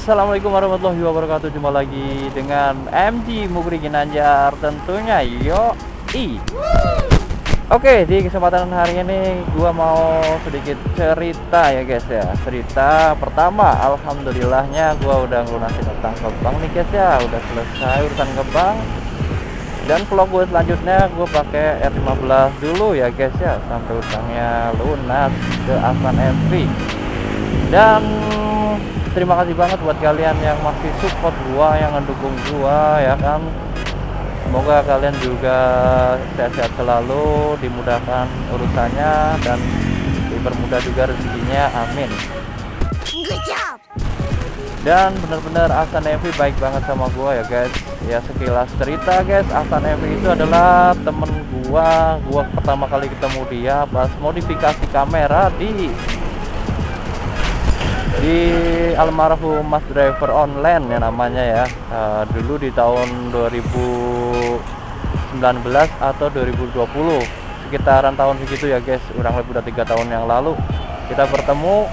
Assalamualaikum warahmatullahi wabarakatuh. Jumpa lagi dengan MG Mukri Ginanjar tentunya. Oke, di kesempatan hari ini gua mau sedikit cerita ya guys ya. Cerita pertama, alhamdulillahnya gua udah ngelunasin utang ke bank nih guys ya. Udah selesai urusan ke bank. Dan vlog gue selanjutnya gue pakai R15 dulu ya guys ya, sampai utangnya lunas ke Hasan MV. Dan terima kasih banget buat kalian yang masih support gua, yang ngedukung gua ya kan. Semoga kalian juga sehat-sehat selalu, dimudahkan urusannya dan dipermudah juga rezekinya, amin. Dan benar-benar Hasan MV baik banget sama gua ya guys. Ya sekilas cerita guys, Hasan MV itu adalah temen gua pertama kali ketemu dia pas modifikasi kamera di almarhum Mas Driver Online ya namanya ya. Dulu di tahun 2019 atau 2020 sekitaran tahun segitu ya guys, kurang lebih udah 3 tahun yang lalu kita bertemu.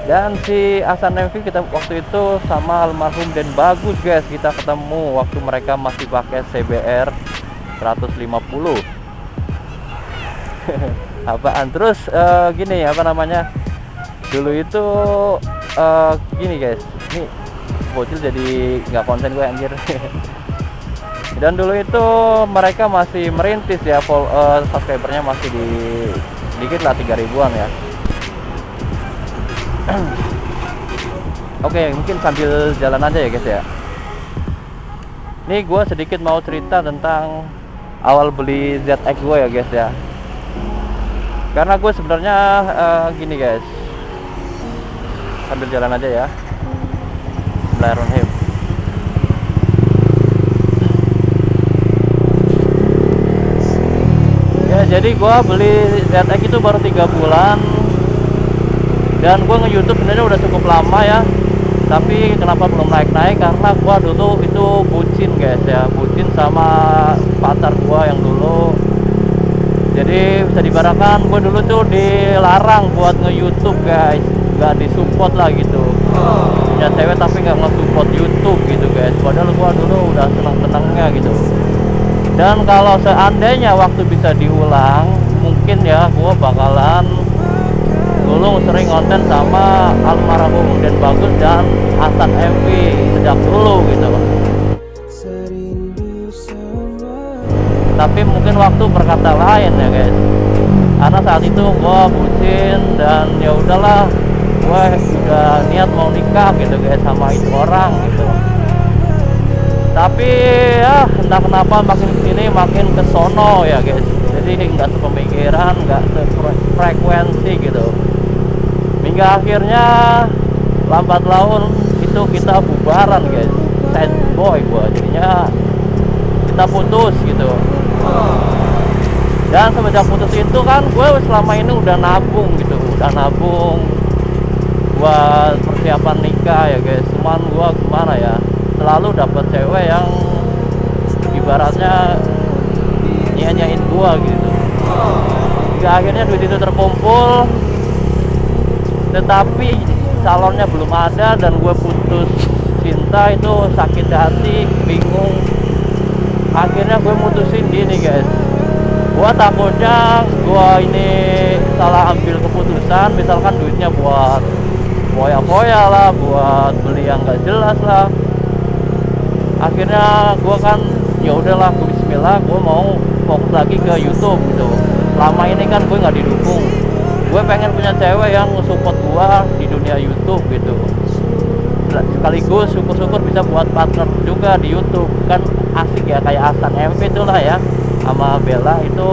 Dan si Hasan MV kita waktu itu sama almarhum Den Bagus guys, kita ketemu waktu mereka masih pakai CBR 150. Apaan terus gini apa namanya, dulu itu gini guys, ini bocil jadi nggak konsen gue anjir. Dan dulu itu mereka masih merintis ya, subscribernya masih dikit lah, 3.000-an ya. Oke, mungkin sambil jalan aja ya guys ya. Nih gue sedikit mau cerita tentang awal beli ZX gue ya guys ya. Karena gue sebenarnya gini guys, sambil jalan aja ya. Bismillahirrahmanirrahim. Ya jadi gua beli ZX itu baru 3 bulan. Dan gua nge-YouTube sebenarnya udah cukup lama ya. Tapi kenapa belum naik-naik? Karena gua dulu itu bucin guys ya, bucin sama pacar gua yang dulu. Jadi bisa dibarangkan gua dulu tuh dilarang buat nge-YouTube guys, nggak disupport lah gitu. Punya cewek tapi nggak nge-support YouTube gitu guys, padahal gua dulu udah seneng-senengnya gitu. Dan kalau seandainya waktu bisa diulang, mungkin ya gua bakalan dulu sering konten sama almarhum Den Bagus dan Hasan MV sejak dulu gitu. Tapi mungkin waktu berkata lain ya guys, karena saat itu gua bucin dan ya udahlah, gue udah niat mau nikah gitu guys sama itu orang gitu. Tapi ya entah kenapa makin kesini makin kesono ya guys, jadi nggak sepemikiran, nggak sefrekuensi gitu. Hingga akhirnya lambat laun itu kita bubaran guys, sad boy gue jadinya, kita putus gitu. Dan semenjak putus itu kan gue selama ini udah nabung gitu, udah nabung buat persiapan nikah ya guys. Cuman gua gimana ya, selalu dapet cewek yang ibaratnya nyanyain gua gitu. Hingga akhirnya duit itu terkumpul, tetapi calonnya belum ada dan gue putus cinta itu sakit hati, bingung. Akhirnya gue mutusin gini guys, gua takutnya gua ini salah ambil keputusan, misalkan duitnya buat foya-foya lah, buat beli yang nggak jelas lah. Akhirnya gua kan ya udahlah, gua bismillah, gua mau fokus lagi ke YouTube gitu. Selama ini kan gue nggak didukung, gue pengen punya cewek yang support gua di dunia YouTube gitu. Sekaligus syukur-syukur bisa buat partner juga di YouTube, kan asik ya, kayak Hasan MV itulah ya sama Bella itu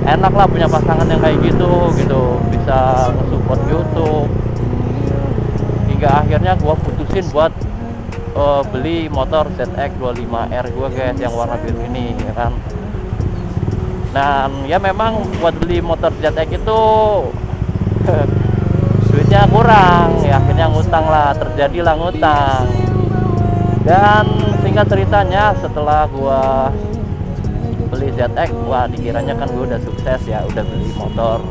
enak lah punya pasangan yang kayak gitu, bisa nge-support YouTube. hingga akhirnya gua putusin buat beli motor ZX25R gua guys, yang warna biru ini ya kan. Dan ya memang buat beli motor ZX itu duitnya kurang ya, akhirnya ngutang lah, terjadilah ngutang. Dan singkat ceritanya, setelah gua beli ZX, wah dikiranya kan gua udah sukses ya, udah beli motor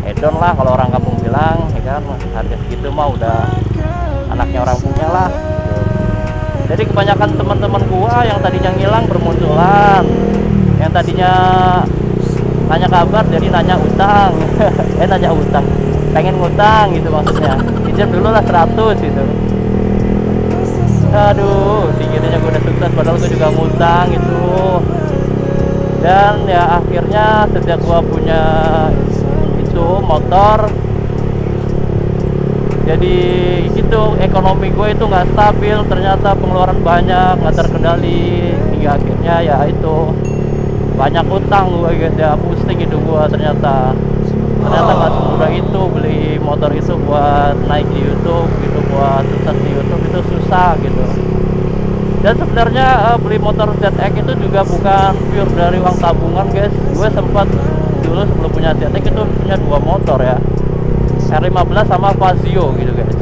hedon lah kalau orang kampung bilang ya kan, harga segitu mah udah anaknya orang punya lah. Jadi kebanyakan teman-teman gua yang tadinya ngilang bermunculan, yang tadinya nanya kabar jadi nanya utang nanya utang, pengen ngutang gitu maksudnya, pinjam dulu lah 100 gitu. Aduh, dikiranya gue udah sukses padahal gue juga ngutang gitu. Dan ya akhirnya sejak gue punya itu motor, jadi gitu ekonomi gue itu nggak stabil, ternyata pengeluaran banyak, nggak terkendali, hingga akhirnya ya itu banyak utang gue guys ya, pusing hidup gue ternyata nggak semudah itu beli motor itu buat naik di YouTube gitu, buat sukses di YouTube itu susah gitu. Dan sebenarnya beli motor ZX itu juga bukan pure dari uang tabungan guys. Gue sempat dulu sebelum punya ZX itu punya 2 motor ya, R15 sama Fazio gitu guys.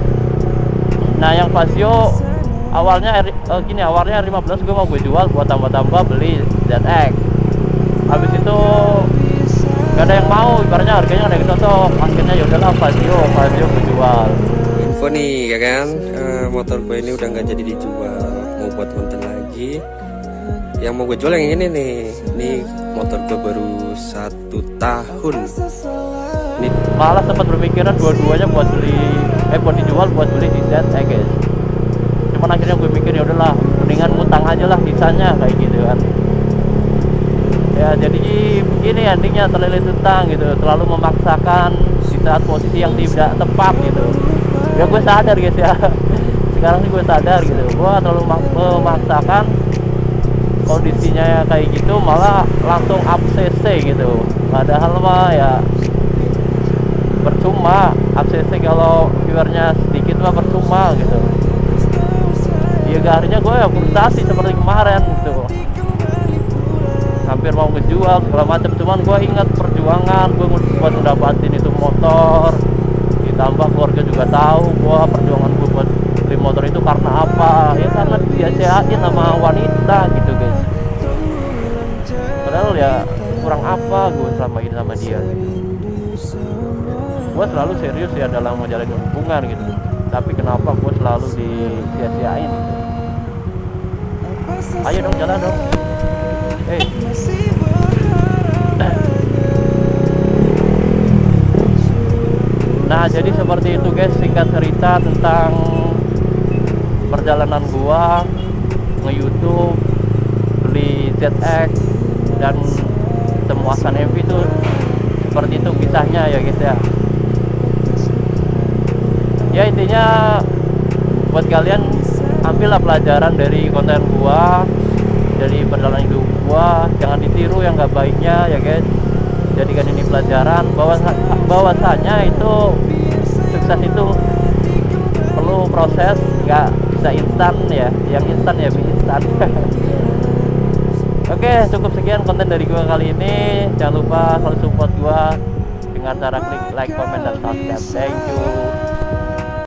Nah yang Fazio awalnya awalnya R15 gue mau gue jual buat tambah-tambah beli ZX. Habis itu gak ada yang mau, ibaratnya harganya gak ada yang cocok, akhirnya yaudahlah Fazio gue jual. Info nih ya kan, motor gue ini udah nggak jadi dijual, mau buat konten lagi. Yang mau gue jual yang ini nih, ini motor gue baru 1 tahun nih. Malah sempat berpikiran dua-duanya buat dijual buat beli di ZX guys. Cuman akhirnya gue mikir ya udahlah, mendingan ngutang aja lah sisanya kayak gitu kan. Ya jadi begini endingnya, terlilit utang gitu, terlalu memaksakan di saat posisi yang tidak tepat gitu. Ya gue sadar guys ya, sekarang sih gue sadar gitu, gue terlalu memaksakan kondisinya kayak gitu, malah langsung up CC gitu. Padahal mah ya percuma, up CC kalau viewernya sedikit mah percuma gitu. Ya akhirnya gue ya frustasi seperti kemarin gitu, hampir mau ngejual segala macam. Cuman gue ingat perjuangan gue buat ngedapatin itu motor, ditambah keluarga juga tahu gue perjuangan gue buat beli motor itu karena apa ya, karena sia-siain sama wanita gitu guys. Padahal ya kurang apa gue selama ini sama dia gitu. Gue selalu serius ya dalam menjalin hubungan gitu, tapi kenapa gue selalu disia-siain gitu. Ayo dong, jalan dong. Nah jadi seperti itu guys, singkat cerita tentang perjalanan gua nge-YouTube beli ZX dan semuasan MV itu seperti itu kisahnya ya guys ya. Ya intinya buat kalian ambillah pelajaran dari konten gua, dari perjalanan hidup gua, jangan ditiru yang nggak baiknya ya guys. Jadikan ini pelajaran bahwasanya itu sukses itu perlu proses, nggak bisa instan ya, yang instan ya instan. Oke, cukup sekian konten dari gua kali ini. Jangan lupa selalu support gua dengan cara klik like, comment, dan subscribe. Thank you.